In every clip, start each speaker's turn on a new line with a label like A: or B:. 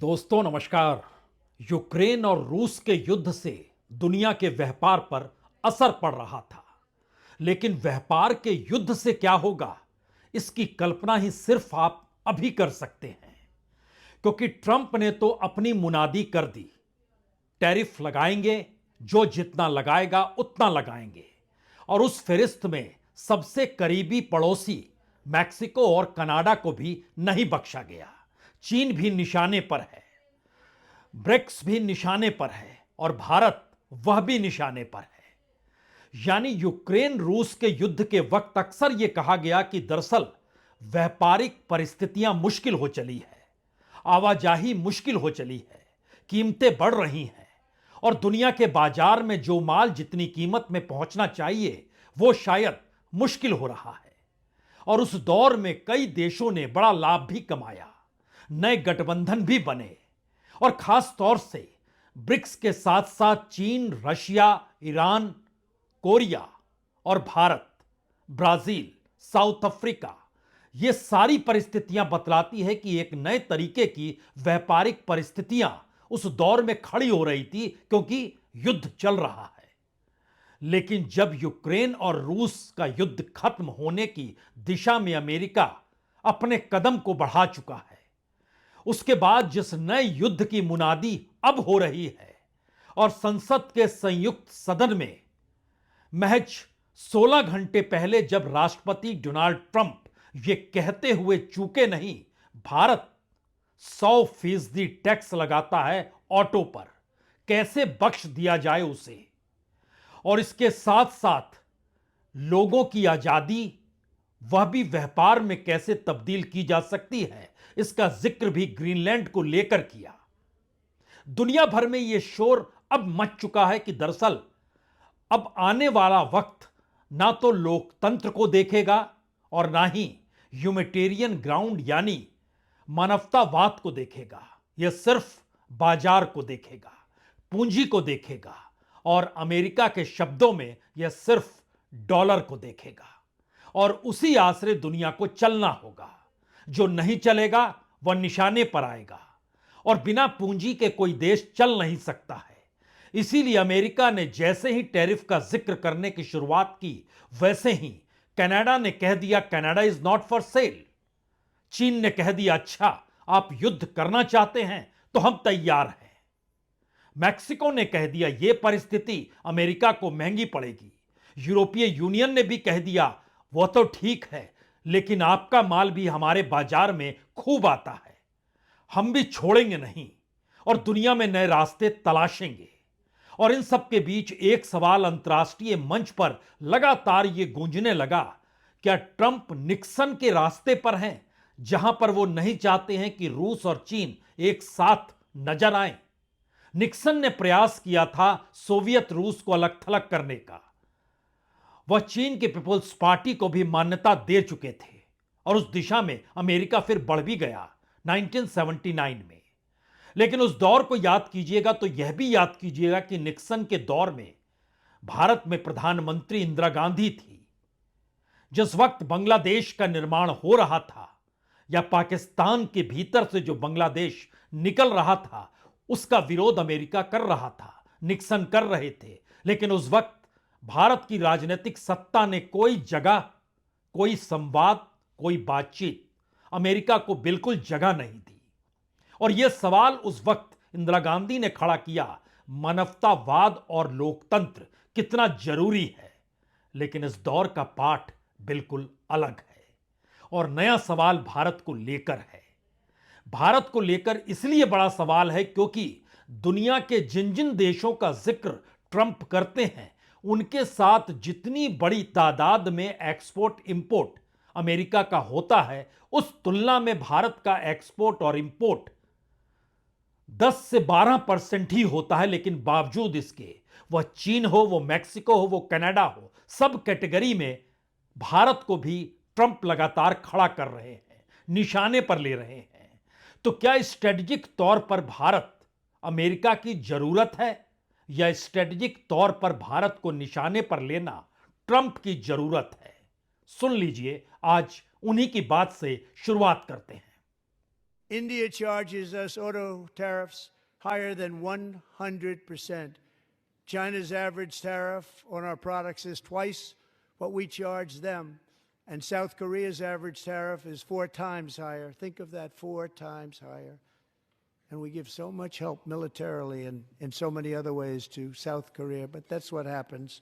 A: दोस्तों नमस्कार। यूक्रेन और रूस के युद्ध से दुनिया के व्यापार पर असर पड़ रहा था, लेकिन व्यापार के युद्ध से क्या होगा, इसकी कल्पना ही सिर्फ आप अभी कर सकते हैं, क्योंकि ट्रंप ने तो अपनी मुनादी कर दी। टैरिफ लगाएंगे, जो जितना लगाएगा उतना लगाएंगे, और उस फहरिस्त में सबसे करीबी पड़ोसी मैक्सिको और कनाडा को भी नहीं बख्शा गया। चीन भी निशाने पर है, ब्रिक्स भी निशाने पर है और भारत वह भी निशाने पर है। यानी यूक्रेन रूस के युद्ध के वक्त अक्सर यह कहा गया कि दरअसल व्यापारिक परिस्थितियां मुश्किल हो चली है, आवाजाही मुश्किल हो चली है, कीमतें बढ़ रही हैं और दुनिया के बाजार में जो माल जितनी कीमत में पहुंचना चाहिए वो शायद मुश्किल हो रहा है। और उस दौर में कई देशों ने बड़ा लाभ भी कमाया, नए गठबंधन भी बने और खास तौर से ब्रिक्स के साथ साथ चीन, रशिया, ईरान, कोरिया और भारत, ब्राजील, साउथ अफ्रीका, ये सारी परिस्थितियां बतलाती है कि एक नए तरीके की व्यापारिक परिस्थितियां उस दौर में खड़ी हो रही थी, क्योंकि युद्ध चल रहा है। लेकिन जब यूक्रेन और रूस का युद्ध खत्म होने की दिशा में अमेरिका अपने कदम को बढ़ा चुका है, उसके बाद जिस नए युद्ध की मुनादी अब हो रही है और संसद के संयुक्त सदन में महज 16 घंटे पहले जब राष्ट्रपति डोनाल्ड ट्रंप ये कहते हुए चूके नहीं, भारत 100% टैक्स लगाता है ऑटो पर, कैसे बख्श दिया जाए उसे, और इसके साथ साथ लोगों की आजादी वह भी व्यापार में कैसे तब्दील की जा सकती है, इसका जिक्र भी ग्रीनलैंड को लेकर किया। दुनिया भर में यह शोर अब मच चुका है कि दरअसल अब आने वाला वक्त ना तो लोकतंत्र को देखेगा और ना ही ह्यूमैनिटेरियन ग्राउंड यानी मानवतावाद को देखेगा। यह सिर्फ बाजार को देखेगा, पूंजी को देखेगा और अमेरिका के शब्दों में यह सिर्फ डॉलर को देखेगा। और उसी आसरे दुनिया को चलना होगा। जो नहीं चलेगा वह निशाने पर आएगा और बिना पूंजी के कोई देश चल नहीं सकता है। इसीलिए अमेरिका ने जैसे ही टैरिफ का जिक्र करने की शुरुआत की, वैसे ही कनाडा ने कह दिया Canada is not for sale. चीन ने कह दिया अच्छा आप युद्ध करना चाहते हैं तो हम तैयार हैं। मैक्सिको ने कह दिया यह परिस्थिति अमेरिका को महंगी पड़ेगी। यूरोपीय यूनियन ने भी कह दिया वह तो ठीक है, लेकिन आपका माल भी हमारे बाजार में खूब आता है, हम भी छोड़ेंगे नहीं और दुनिया में नए रास्ते तलाशेंगे। और इन सब के बीच एक सवाल अंतर्राष्ट्रीय मंच पर लगातार यह गूंजने लगा, क्या ट्रंप निक्सन के रास्ते पर हैं, जहां पर वो नहीं चाहते हैं कि रूस और चीन एक साथ नजर आए। निक्सन ने प्रयास किया था सोवियत रूस को अलग थलग करने का। वह चीन के पीपुल्स पार्टी को भी मान्यता दे चुके थे और उस दिशा में अमेरिका फिर बढ़ भी गया 1979 में। लेकिन उस दौर को याद कीजिएगा तो यह भी याद कीजिएगा कि निक्सन के दौर में भारत में प्रधानमंत्री इंदिरा गांधी थी। जिस वक्त बांग्लादेश का निर्माण हो रहा था या पाकिस्तान के भीतर से जो बांग्लादेश निकल रहा था, उसका विरोध अमेरिका कर रहा था, निक्सन कर रहे थे। लेकिन उस वक्त भारत की राजनीतिक सत्ता ने कोई जगह, कोई संवाद, कोई बातचीत अमेरिका को बिल्कुल जगह नहीं दी। और यह सवाल उस वक्त इंदिरा गांधी ने खड़ा किया, मानवतावाद और लोकतंत्र कितना जरूरी है। लेकिन इस दौर का पाठ बिल्कुल अलग है और नया सवाल भारत को लेकर है। भारत को लेकर इसलिए बड़ा सवाल है क्योंकि दुनिया के जिन जिन देशों का जिक्र ट्रंप करते हैं, उनके साथ जितनी बड़ी तादाद में एक्सपोर्ट इंपोर्ट अमेरिका का होता है, उस तुलना में भारत का एक्सपोर्ट और इंपोर्ट 10 से 12% ही होता है। लेकिन बावजूद इसके वह चीन हो, वो मैक्सिको हो, वो कनाडा हो, सब कैटेगरी में भारत को भी ट्रंप लगातार खड़ा कर रहे हैं, निशाने पर ले रहे हैं। तो क्या स्ट्रेटेजिक तौर पर भारत अमेरिका की जरूरत है या स्ट्रेटेजिक तौर पर भारत को निशाने पर लेना ट्रंप की जरूरत है? सुन लीजिए, आज उन्हीं की बात से शुरुआत करते हैं।
B: India charges us auto tariffs higher than 100%. China's average tariff on our products is twice what we charge them. And South Korea's average tariff is 4 times higher. Think of that, 4 times higher. And we give so much help militarily and in so many other ways to South Korea. But that's what happens.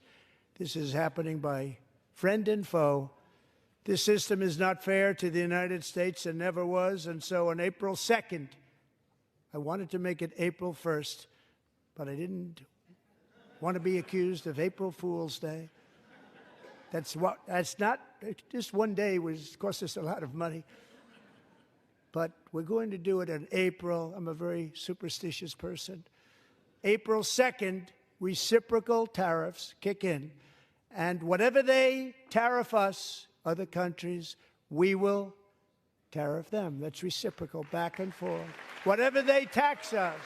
B: This is happening by friend and foe. This system is not fair to the United States and never was. And so on April 2nd, I wanted to make it April 1st, but I didn't want to be accused of April Fool's Day. That's not, just one day was cost us a lot of money. But we're going to do it in April. I'm a very superstitious person. April 2nd, reciprocal tariffs kick in. And whatever they tariff us, other countries, we will tariff them. That's reciprocal, back and forth. Whatever they tax us,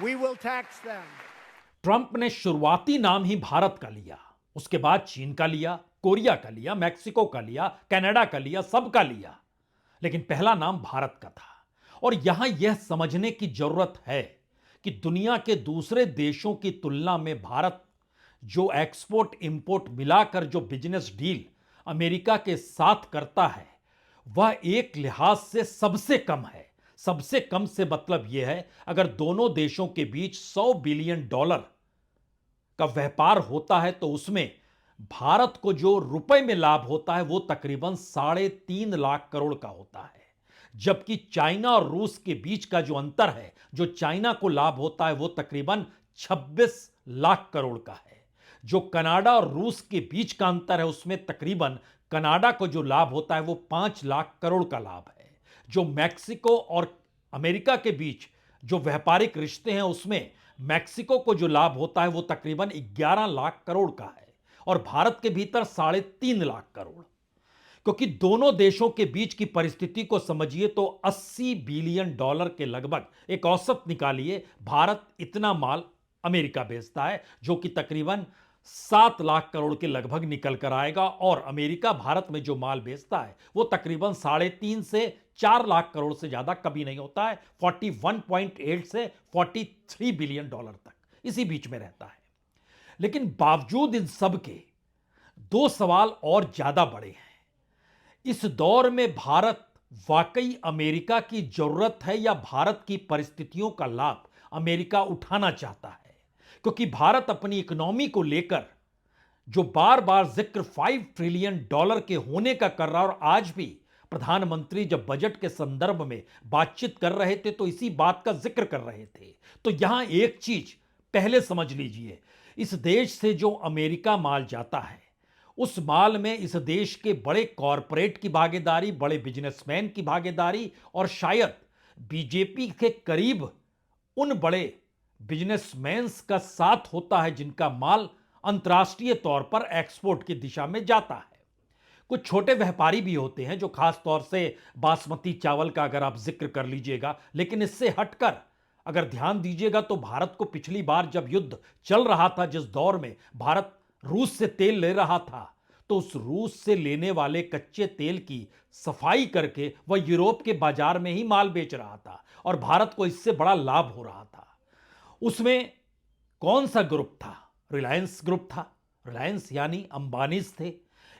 B: we will tax them.
A: Trump ने शुरुआती नाम ही भारत का लिया, उसके बाद चीन का लिया, कोरिया का लिया, मैक्सिको का लिया, कनाडा का लिया, सबका लिया, लेकिन पहला नाम भारत का था। और यहां यह समझने की जरूरत है कि दुनिया के दूसरे देशों की तुलना में भारत जो एक्सपोर्ट इंपोर्ट मिलाकर जो बिजनेस डील अमेरिका के साथ करता है वह एक लिहाज से सबसे कम है। सबसे कम से मतलब यह है अगर दोनों देशों के बीच $100 बिलियन का व्यापार होता है तो उसमें भारत को जो रुपए में लाभ होता है वो तकरीबन 3.5 लाख करोड़ का होता है, जबकि चाइना और रूस के बीच का जो अंतर है, जो चाइना को लाभ होता है वो तकरीबन 26 लाख करोड़ का है। जो कनाडा और रूस के बीच का अंतर है उसमें तकरीबन कनाडा को जो लाभ होता है वो 5 लाख करोड़ का लाभ है। जो मैक्सिको और अमेरिका के बीच जो व्यापारिक रिश्ते हैं उसमें मैक्सिको को जो लाभ होता है वो तकरीबन 11 लाख करोड़ का है और भारत के भीतर 3.5 लाख करोड़। क्योंकि दोनों देशों के बीच की परिस्थिति को समझिए तो $80 बिलियन के लगभग एक औसत निकालिए, भारत इतना माल अमेरिका बेचता है जो कि तकरीबन 7 लाख करोड़ के लगभग निकल कर आएगा और अमेरिका भारत में जो माल बेचता है वो तकरीबन 3.5 से 4 लाख करोड़ से ज्यादा कभी नहीं होता है। 41.8 से 43 बिलियन डॉलर तक इसी बीच में रहता है। लेकिन बावजूद इन सब के 2 सवाल और ज्यादा बड़े हैं। इस दौर में भारत वाकई अमेरिका की जरूरत है या भारत की परिस्थितियों का लाभ अमेरिका उठाना चाहता है? क्योंकि भारत अपनी इकोनॉमी को लेकर जो बार बार जिक्र $5 ट्रिलियन के होने का कर रहा है और आज भी प्रधानमंत्री जब बजट के संदर्भ में बातचीत कर रहे थे तो इसी बात का जिक्र कर रहे थे। तो यहां एक चीज पहले समझ लीजिए, इस देश से जो अमेरिका माल जाता है उस माल में इस देश के बड़े कॉरपोरेट की भागीदारी, बड़े बिजनेसमैन की भागीदारी और शायद बीजेपी के करीब उन बड़े बिजनेसमैन्स का साथ होता है जिनका माल अंतर्राष्ट्रीय तौर पर एक्सपोर्ट की दिशा में जाता है। कुछ छोटे व्यापारी भी होते हैं जो खास तौर से बासमती चावल का अगर आप जिक्र कर लीजिएगा, लेकिन इससे हटकर अगर ध्यान दीजिएगा तो भारत को पिछली बार जब युद्ध चल रहा था, जिस दौर में भारत रूस से तेल ले रहा था, तो उस रूस से लेने वाले कच्चे तेल की सफाई करके वह यूरोप के बाजार में ही माल बेच रहा था और भारत को इससे बड़ा लाभ हो रहा था। उसमें कौन सा ग्रुप था? रिलायंस ग्रुप था। रिलायंस यानी अंबानीज थे।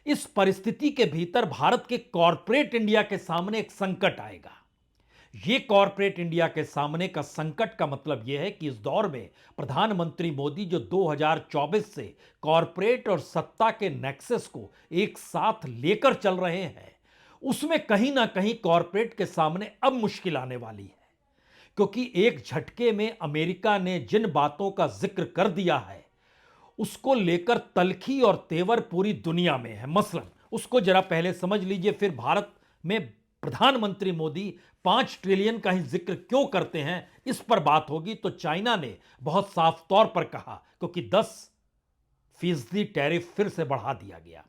A: इस परिस्थिति के भीतर भारत के कॉरपोरेट इंडिया के सामने एक संकट आएगा। यह कॉरपोरेट इंडिया के सामने का संकट का मतलब यह है कि इस दौर में प्रधानमंत्री मोदी जो 2024 से कॉरपोरेट और सत्ता के नेक्सस को एक साथ लेकर चल रहे हैं, उसमें कहीं ना कहीं कॉरपोरेट के सामने अब मुश्किल आने वाली है। क्योंकि एक झटके में अमेरिका ने जिन बातों का जिक्र कर दिया है उसको लेकर तलखी और तेवर पूरी दुनिया में है। मसलन उसको जरा पहले समझ लीजिए, फिर भारत में प्रधानमंत्री मोदी 5 ट्रिलियन का ही जिक्र क्यों करते हैं इस पर बात होगी। तो चाइना ने बहुत साफ तौर पर कहा, क्योंकि 10% टैरिफ फिर से बढ़ा दिया गया।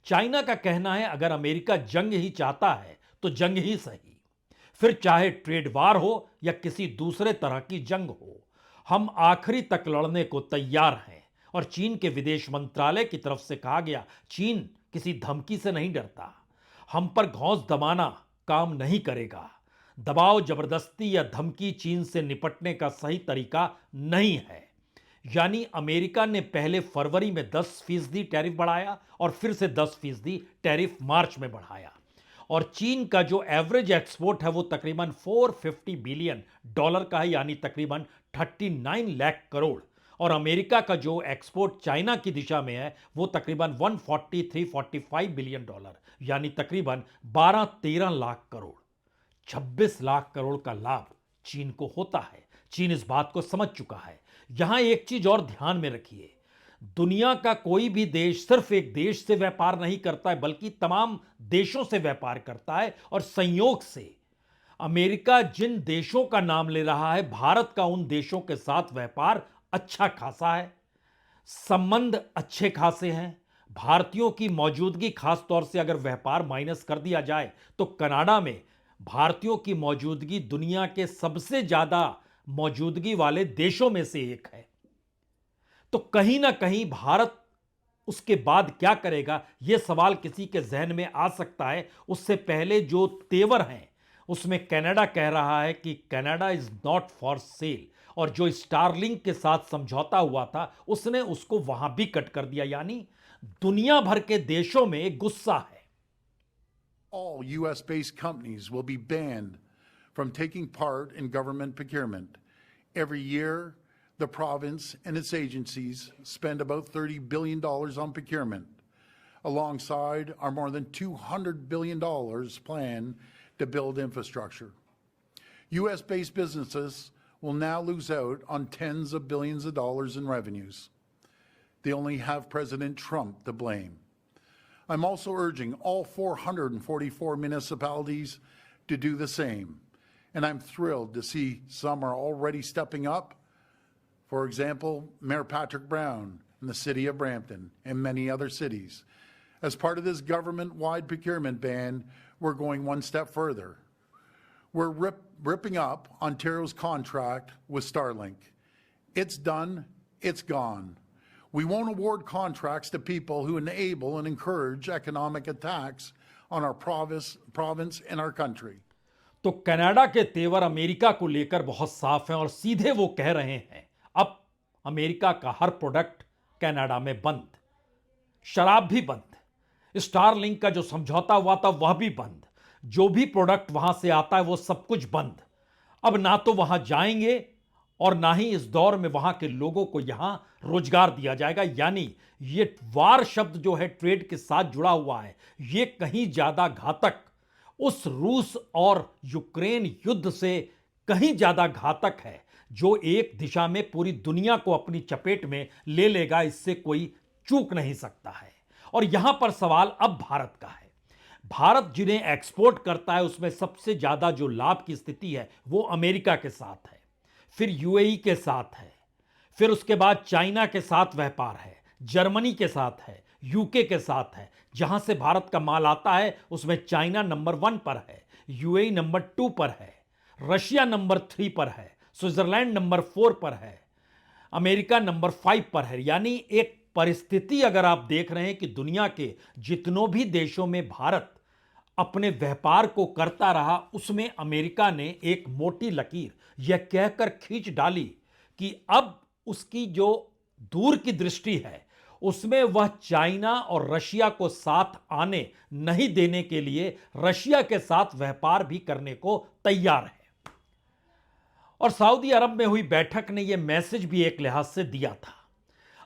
A: चाइना का कहना है अगर अमेरिका जंग ही चाहता है तो जंग ही सही, फिर चाहे ट्रेड वार हो या किसी दूसरे तरह की जंग हो, हम आखिरी तक लड़ने को तैयार हैं। और चीन के विदेश मंत्रालय की तरफ से कहा गया, चीन किसी धमकी से नहीं डरता, हम पर घौंस दबाना काम नहीं करेगा। दबाव, जबरदस्ती या धमकी चीन से निपटने का सही तरीका नहीं है। यानी अमेरिका ने पहले फरवरी में 10% टैरिफ बढ़ाया और फिर से 10% टैरिफ मार्च में बढ़ाया। और चीन का जो एवरेज एक्सपोर्ट है वो तकरीबन $450 बिलियन का है, यानी तकरीबन 39 लाख करोड़। और अमेरिका का जो एक्सपोर्ट चाइना की दिशा में है वो तकरीबन $143-45 बिलियन, यानी तकरीबन 12-13 लाख करोड़। 26 लाख करोड़ का लाभ चीन को होता है। चीन इस बात को समझ चुका है। यहां एक चीज और ध्यान में रखिए, दुनिया का कोई भी देश सिर्फ एक देश से व्यापार नहीं करता है, बल्कि तमाम देशों से व्यापार करता है। और संयोग से अमेरिका जिन देशों का नाम ले रहा है, भारत का उन देशों के साथ व्यापार अच्छा खासा है, संबंध अच्छे खासे हैं। भारतीयों की मौजूदगी, खास तौर से अगर व्यापार माइनस कर दिया जाए, तो कनाडा में भारतीयों की मौजूदगी दुनिया के सबसे ज्यादा मौजूदगी वाले देशों में से एक है। तो कहीं ना कहीं भारत उसके बाद क्या करेगा, यह सवाल किसी के जहन में आ सकता है। उससे पहले जो तेवर हैं उसमें कनाडा कह रहा है कि Canada is not for sale, और जो स्टारलिंक के साथ समझौता हुआ था उसने उसको वहां भी कट कर दिया। यानी दुनिया भर के देशों में गुस्सा है।
C: All U.S.-based companies will be banned from taking part in government procurement. Every year, the province and its agencies spend about $30 billion on procurement, alongside our more than $200 billion plan to build infrastructure. U.S.-based businesses will now lose out on tens of billions of dollars in revenues. They only have President Trump to blame. I'm also urging all 444 municipalities to do the same, and I'm thrilled to see some are already stepping up. For example, Mayor Patrick Brown in the city of Brampton and many other cities. As part of this government-wide procurement ban, we're going one step further. We're ripping up Ontario's contract with Starlink. It's done, it's gone. We won't award contracts to people who enable and encourage economic attacks on our province and our country.
A: तो Canada के तेवर America को लेकर बहुत साफ हैं और सीधे वो कह रहे हैं अब अमेरिका का हर प्रोडक्ट कनाडा में बंद, शराब भी बंद, स्टारलिंक का जो समझौता हुआ था वह भी बंद, जो भी प्रोडक्ट वहां से आता है वो सब कुछ बंद। अब ना तो वहां जाएंगे और ना ही इस दौर में वहां के लोगों को यहां रोजगार दिया जाएगा। यानी ये वार शब्द जो है ट्रेड के साथ जुड़ा हुआ है, ये कहीं ज्यादा घातक उस रूस और यूक्रेन युद्ध से कहीं ज्यादा घातक है, जो एक दिशा में पूरी दुनिया को अपनी चपेट में ले लेगा। इससे कोई चूक नहीं सकता है। और यहां पर सवाल अब भारत का है। भारत जिन्हें एक्सपोर्ट करता है उसमें सबसे ज्यादा जो लाभ की स्थिति है वो अमेरिका के साथ है, फिर यूएई के साथ है, फिर उसके बाद चाइना के साथ व्यापार है, जर्मनी के साथ है, यूके के साथ है। जहां से भारत का माल आता है उसमें चाइना नंबर 1 पर है, यूएई नंबर 2 पर है, रशिया नंबर 3 पर है, स्विट्जरलैंड नंबर 4 पर है, अमेरिका नंबर 5 पर है। यानी एक परिस्थिति अगर आप देख रहे हैं कि दुनिया के जितनों भी देशों में भारत अपने व्यापार को करता रहा, उसमें अमेरिका ने एक मोटी लकीर यह कहकर खींच डाली कि अब उसकी जो दूर की दृष्टि है उसमें वह चाइना और रशिया को साथ आने नहीं देने के लिए रशिया के साथ व्यापार भी करने को तैयार है। और सऊदी अरब में हुई बैठक ने यह मैसेज भी एक लिहाज से दिया था।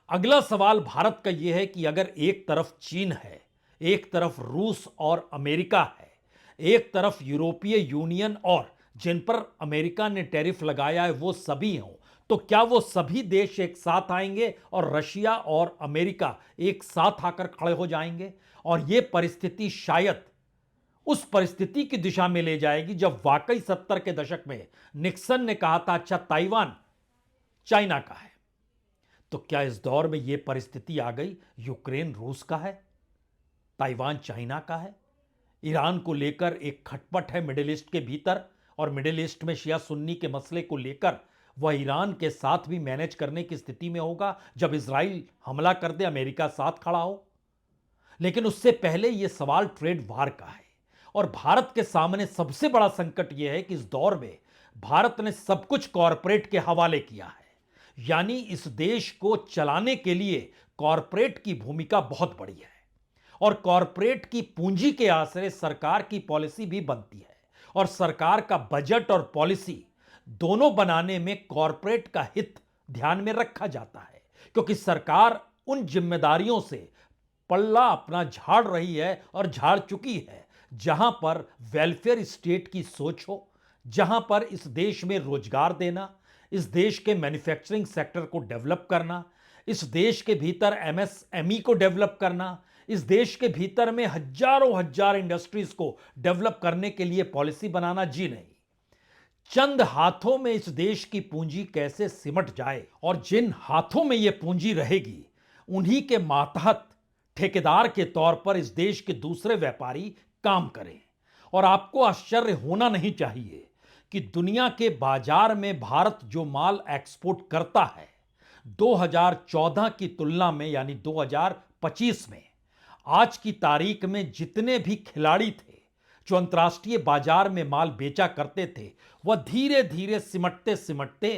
A: अगला सवाल भारत का यह है कि अगर एक तरफ चीन है, एक तरफ रूस और अमेरिका है, एक तरफ यूरोपीय यूनियन और जिन पर अमेरिका ने टैरिफ लगाया है वो सभी हों, तो क्या वो सभी देश एक साथ आएंगे और रशिया और अमेरिका एक साथ आकर खड़े हो जाएंगे? और ये परिस्थिति शायद उस परिस्थिति की दिशा में ले जाएगी जब वाकई 70 के दशक में निक्सन ने कहा था अच्छा ताइवान चाइना का है। तो क्या इस दौर में यह परिस्थिति आ गई यूक्रेन रूस का है, ताइवान चाइना का है? ईरान को लेकर एक खटपट है मिडिल ईस्ट के भीतर, और मिडिल ईस्ट में शिया सुन्नी के मसले को लेकर वह ईरान के साथ भी मैनेज करने की स्थिति में होगा जब इजराइल हमला कर दे, अमेरिका साथ खड़ा हो। लेकिन उससे पहले यह सवाल ट्रेड वार का है, और भारत के सामने सबसे बड़ा संकट यह है कि इस दौर में भारत ने सब कुछ कॉरपोरेट के हवाले किया है। यानी इस देश को चलाने के लिए कॉरपोरेट की भूमिका बहुत बड़ी है और कॉरपोरेट की पूंजी के आश्रय सरकार की पॉलिसी भी बनती है और सरकार का बजट और पॉलिसी दोनों बनाने में कॉरपोरेट का हित ध्यान में रखा जाता है, क्योंकि सरकार उन जिम्मेदारियों से पल्ला अपना झाड़ रही है और झाड़ चुकी है जहां पर वेलफेयर स्टेट की सोच हो, जहां पर इस देश में रोजगार देना, इस देश के मैन्युफैक्चरिंग सेक्टर को डेवलप करना, इस देश के भीतर एमएसएमई को डेवलप करना, इस देश के भीतर में हजारों हजार इंडस्ट्रीज को डेवलप करने के लिए पॉलिसी बनाना जी नहीं। चंद हाथों में इस देश की पूंजी कैसे सिमट जाए और जिन हाथों में यह पूंजी रहेगी उन्हीं के मातहत ठेकेदार के तौर पर इस देश के दूसरे व्यापारी काम करें। और आपको आश्चर्य होना नहीं चाहिए कि दुनिया के बाजार में भारत जो माल एक्सपोर्ट करता है 2014 की तुलना में यानी 2025 में आज की तारीख में जितने भी खिलाड़ी थे जो अंतर्राष्ट्रीय बाजार में माल बेचा करते थे वह धीरे धीरे सिमटते सिमटते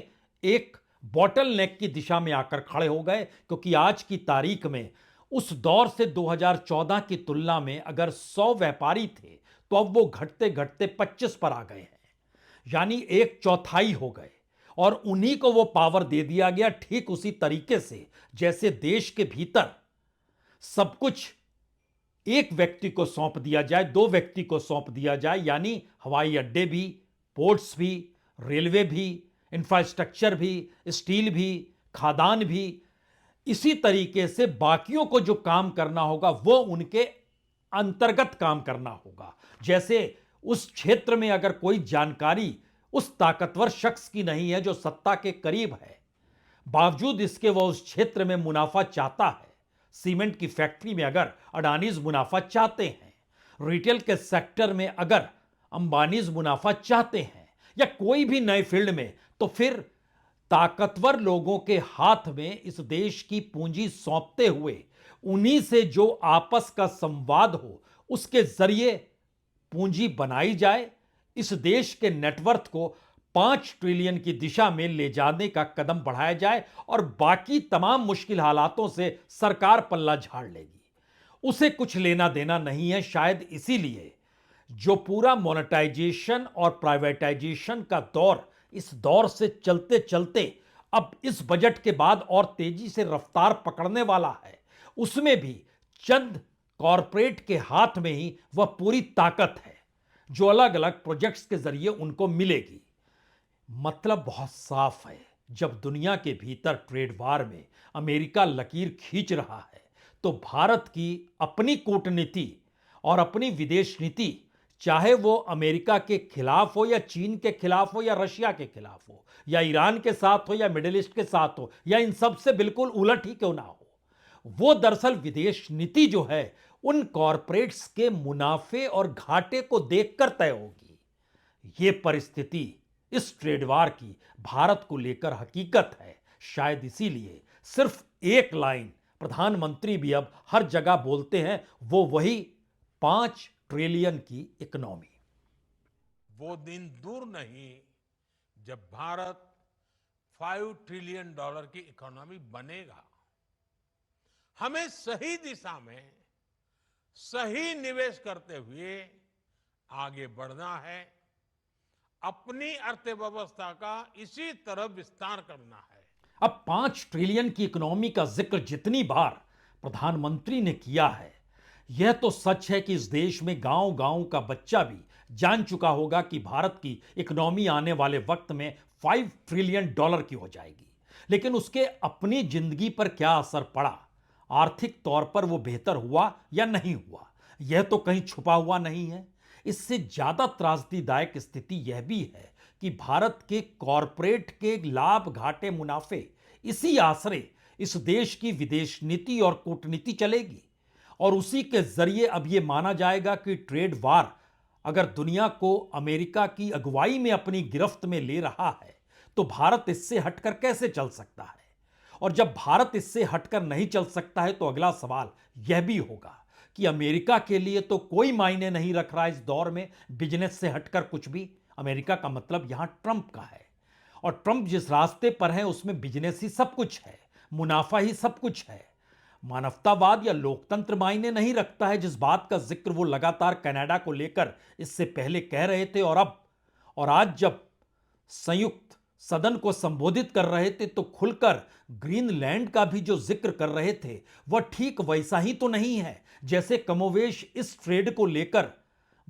A: एक बॉटल नेक की दिशा में आकर खड़े हो गए, क्योंकि आज की तारीख में उस दौर से 2014 की तुलना में अगर 100 व्यापारी थे तो अब वो घटते घटते 25 पर आ गए हैं, यानी एक चौथाई हो गए। और उन्हीं को वो पावर दे दिया गया ठीक उसी तरीके से जैसे देश के भीतर सब कुछ एक व्यक्ति को सौंप दिया जाए, दो व्यक्ति को सौंप दिया जाए, यानी हवाई अड्डे भी, पोर्ट्स भी, रेलवे भी, इंफ्रास्ट्रक्चर भी, स्टील भी, खादान भी। इसी तरीके से बाकियों को जो काम करना होगा वो उनके अंतर्गत काम करना होगा। जैसे उस क्षेत्र में अगर कोई जानकारी उस ताकतवर शख्स की नहीं है जो सत्ता के करीब है, बावजूद इसके वह उस क्षेत्र में मुनाफा चाहता है। सीमेंट की फैक्ट्री में अगर अडानीज मुनाफा चाहते हैं, रिटेल के सेक्टर में अगर अंबानीज मुनाफा चाहते हैं, या कोई भी नए फील्ड में, तो फिर ताकतवर लोगों के हाथ में इस देश की पूंजी सौंपते हुए उन्हीं से जो आपस का संवाद हो उसके जरिए पूंजी बनाई जाए, इस देश के नेटवर्थ को 5 ट्रिलियन की दिशा में ले जाने का कदम बढ़ाया जाए और बाकी तमाम मुश्किल हालातों से सरकार पल्ला झाड़ लेगी। उसे कुछ लेना देना नहीं है। शायद इसीलिए जो पूरा मोनेटाइजेशन और प्राइवेटाइजेशन का दौर इस दौर से चलते चलते अब इस बजट के बाद और तेजी से रफ्तार पकड़ने वाला है, उसमें भी चंद कॉरपोरेट के हाथ में ही वह पूरी ताकत है जो अलग अलग प्रोजेक्ट्स के जरिए उनको मिलेगी। मतलब बहुत साफ है, जब दुनिया के भीतर ट्रेड वार में अमेरिका लकीर खींच रहा है तो भारत की अपनी कूटनीति और अपनी विदेश नीति, चाहे वो अमेरिका के खिलाफ हो या चीन के खिलाफ हो या रशिया के खिलाफ हो या ईरान के साथ हो या मिडिल ईस्ट के साथ हो या इन सब से बिल्कुल उलट ही क्यों ना हो, वो दरअसल विदेश नीति जो है उन कॉरपोरेट्स के मुनाफे और घाटे को देखकर तय होगी। ये परिस्थिति इस ट्रेड वार की भारत को लेकर हकीकत है। शायद इसीलिए सिर्फ एक लाइन प्रधानमंत्री भी अब हर जगह बोलते हैं, वो वही 5 ट्रिलियन की इकोनॉमी।
D: वो दिन दूर नहीं जब भारत 5 ट्रिलियन डॉलर की इकोनॉमी बनेगा। हमें सही दिशा में सही निवेश करते हुए आगे बढ़ना है। अपनी अर्थव्यवस्था का इसी तरह विस्तार करना है।
A: अब 5 ट्रिलियन की इकोनॉमी का जिक्र जितनी बार प्रधानमंत्री ने किया है, यह तो सच है कि इस देश में गांव-गांव का बच्चा भी जान चुका होगा कि भारत की इकोनॉमी आने वाले वक्त में 5 ट्रिलियन डॉलर की हो जाएगी। लेकिन उसके अपनी जिंदगी पर क्या असर पड़ा, आर्थिक तौर पर वो बेहतर हुआ या नहीं हुआ, यह तो कहीं छुपा हुआ नहीं है। इससे ज्यादा त्रासदीदायक स्थिति यह भी है कि भारत के कॉरपोरेट के लाभ घाटे मुनाफे इसी आश्रय इस देश की विदेश नीति और कूटनीति चलेगी और उसी के जरिए अब यह माना जाएगा कि ट्रेड वार अगर दुनिया को अमेरिका की अगुवाई में अपनी गिरफ्त में ले रहा है तो भारत इससे हटकर कैसे चल सकता है। और जब भारत इससे हटकर नहीं चल सकता है तो अगला सवाल यह भी होगा कि अमेरिका के लिए तो कोई मायने नहीं रख रहा इस दौर में बिजनेस से हटकर कुछ भी। अमेरिका का मतलब यहां ट्रंप का है, और ट्रंप जिस रास्ते पर है उसमें बिजनेस ही सब कुछ है, मुनाफा ही सब कुछ है। मानवतावाद या लोकतंत्र मायने नहीं रखता है, जिस बात का जिक्र वो लगातार कनाडा को लेकर इससे पहले कह रहे थे, और आज जब संयुक्त सदन को संबोधित कर रहे थे तो खुलकर ग्रीनलैंड का भी जो जिक्र कर रहे थे वह ठीक वैसा ही तो नहीं है जैसे कमोवेश इस ट्रेड को लेकर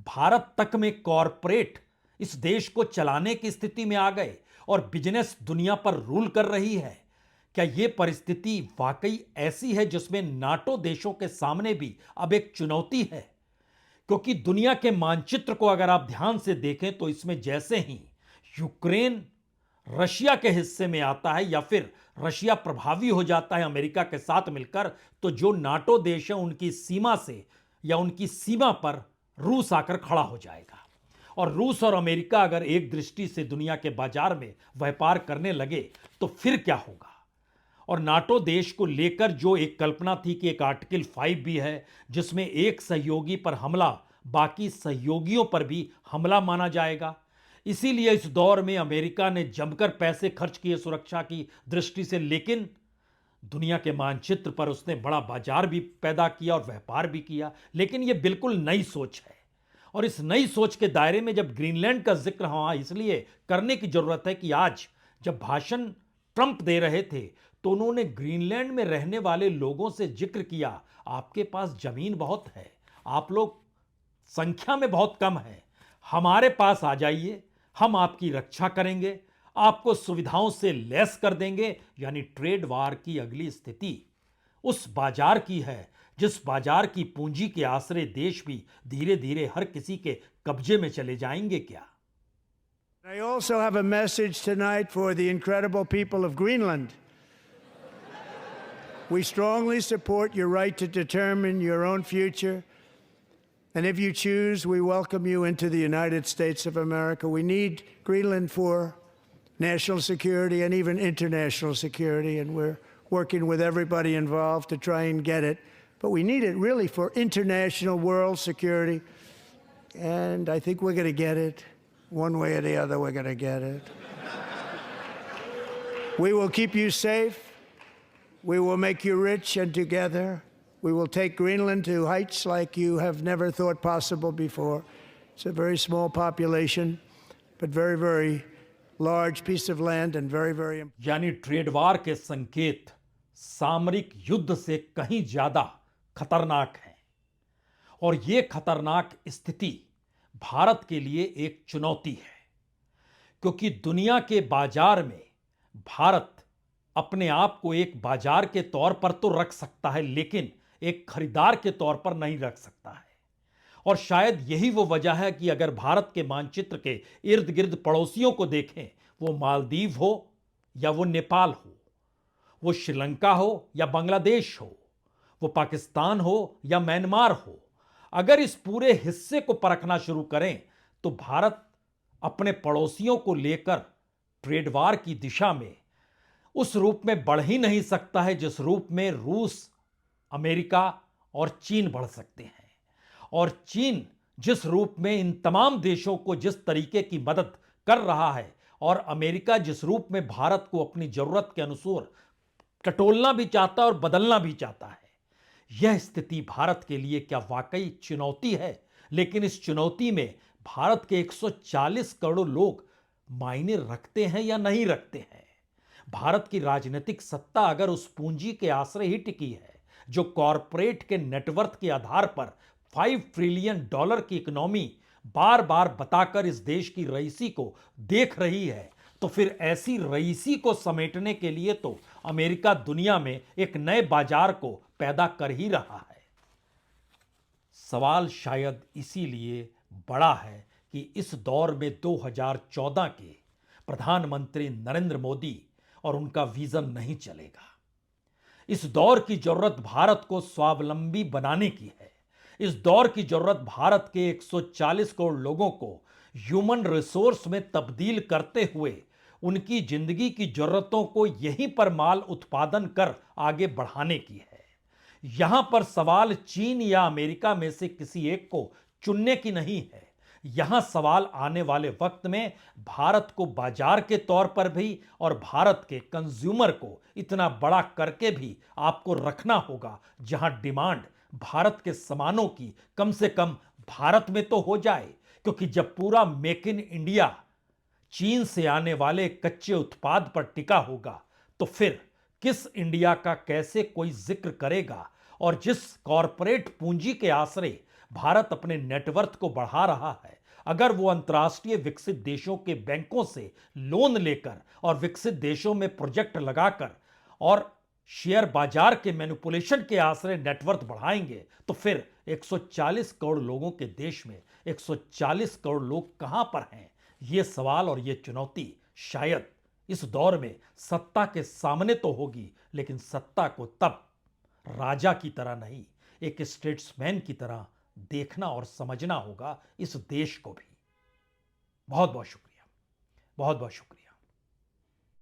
A: भारत तक में कॉरपोरेट इस देश को चलाने की स्थिति में आ गए और बिजनेस दुनिया पर रूल कर रही है। क्या यह परिस्थिति वाकई ऐसी है जिसमें नाटो देशों के सामने भी अब एक चुनौती है? क्योंकि दुनिया के मानचित्र को अगर आप ध्यान से देखें तो इसमें जैसे ही यूक्रेन रशिया के हिस्से में आता है या फिर रशिया प्रभावी हो जाता है अमेरिका के साथ मिलकर, तो जो नाटो देश है उनकी सीमा से या उनकी सीमा पर रूस आकर खड़ा हो जाएगा। और रूस और अमेरिका अगर एक दृष्टि से दुनिया के बाजार में व्यापार करने लगे तो फिर क्या होगा? और नाटो देश को लेकर जो एक कल्पना थी कि एक आर्टिकल 5 भी है जिसमें एक सहयोगी पर हमला बाकी सहयोगियों पर भी हमला माना जाएगा। इसीलिए इस दौर में अमेरिका ने जमकर पैसे खर्च किए सुरक्षा की दृष्टि से, लेकिन दुनिया के मानचित्र पर उसने बड़ा बाजार भी पैदा किया और व्यापार भी किया। लेकिन यह बिल्कुल नई सोच है, और इस नई सोच के दायरे में जब ग्रीनलैंड का जिक्र वहां इसलिए करने की जरूरत है कि आज जब भाषण ट्रंप दे रहे थे तो उन्होंने ग्रीनलैंड में रहने वाले लोगों से जिक्र किया, आपके पास जमीन बहुत है, आप लोग संख्या में बहुत कम हैं, हमारे पास आ जाइए, हम आपकी रक्षा करेंगे, आपको सुविधाओं से लैस कर देंगे। यानी ट्रेड वार की अगली स्थिति उस बाजार की है जिस बाजार की पूंजी के आसरे देश भी धीरे धीरे हर किसी के कब्जे में चले जाएंगे क्या?
B: I also have a message tonight for the incredible people of Greenland. We strongly support your right to determine your own future. And if you choose, we welcome you into the United States of America. We need Greenland for national security and even international security, and we're working with everybody involved to try and get it. But we need it really for international world security, and I think we're going to get it. One way or the other, we're going to get it. We will keep you safe. We will make you rich, and together we will take Greenland to heights like you have never thought possible before. It's a very small population, but very, very large piece of land and very, very important.
A: यानी trade war के संकेत सामरिक युद्ध से कहीं ज्यादा खतरनाक हैं, और यह खतरनाक स्थिति भारत के लिए एक चुनौती है, क्योंकि दुनिया के बाजार में भारत अपने आप को एक बाजार के तौर पर तो रख सकता है, लेकिन एक खरीदार के तौर पर नहीं रख सकता है। और शायद यही वो वजह है कि अगर भारत के मानचित्र के इर्द गिर्द पड़ोसियों को देखें, वो मालदीव हो या वो नेपाल हो, वो श्रीलंका हो या बांग्लादेश हो, वो पाकिस्तान हो या म्यांमार हो, अगर इस पूरे हिस्से को परखना शुरू करें तो भारत अपने पड़ोसियों को लेकर ट्रेड वार की दिशा में उस रूप में बढ़ ही नहीं सकता है जिस रूप में रूस, अमेरिका और चीन बढ़ सकते हैं। और चीन जिस रूप में इन तमाम देशों को जिस तरीके की मदद कर रहा है, और अमेरिका जिस रूप में भारत को अपनी जरूरत के अनुसार टटोलना भी चाहता है और बदलना भी चाहता है, यह स्थिति भारत के लिए क्या वाकई चुनौती है? लेकिन इस चुनौती में भारत के 140 करोड़ लोग मायने रखते हैं या नहीं रखते हैं? भारत की राजनीतिक सत्ता अगर उस पूंजी के आश्रय ही टिकी है जो कॉरपोरेट के नेटवर्थ के आधार पर $5 ट्रिलियन की इकोनॉमी बार बार बताकर इस देश की रईसी को देख रही है, तो फिर ऐसी रईसी को समेटने के लिए तो अमेरिका दुनिया में एक नए बाजार को पैदा कर ही रहा है। सवाल शायद इसीलिए बड़ा है कि इस दौर में 2014 के प्रधानमंत्री नरेंद्र मोदी और उनका विजन नहीं चलेगा। इस दौर की जरूरत भारत को स्वावलंबी बनाने की है। इस दौर की जरूरत भारत के 140 करोड़ लोगों को ह्यूमन रिसोर्स में तब्दील करते हुए उनकी जिंदगी की जरूरतों को यहीं पर माल उत्पादन कर आगे बढ़ाने की है। यहां पर सवाल चीन या अमेरिका में से किसी एक को चुनने की नहीं है। यहां सवाल आने वाले वक्त में भारत को बाजार के तौर पर भी और भारत के कंज्यूमर को इतना बड़ा करके भी आपको रखना होगा जहां डिमांड भारत के सामानों की कम से कम भारत में तो हो जाए। क्योंकि जब पूरा मेक इन इंडिया चीन से आने वाले कच्चे उत्पाद पर टिका होगा तो फिर किस इंडिया का कैसे कोई जिक्र करेगा। और जिस कॉरपोरेट पूंजी के आश्रय भारत अपने नेटवर्थ को बढ़ा रहा है, अगर वो अंतर्राष्ट्रीय विकसित देशों के बैंकों से लोन लेकर और विकसित देशों में प्रोजेक्ट लगाकर और शेयर बाजार के मैनिपुलेशन के आश्रय नेटवर्थ बढ़ाएंगे तो फिर 140 करोड़ लोगों के देश में 140 करोड़ लोग कहां पर हैं? ये सवाल और ये चुनौती शायद इस दौर में सत्ता के सामने तो होगी, लेकिन सत्ता को तब राजा की तरह नहीं, एक स्टेट्समैन की तरह देखना और समझना होगा इस देश को भी। बहुत बहुत शुक्रिया, बहुत बहुत शुक्रिया।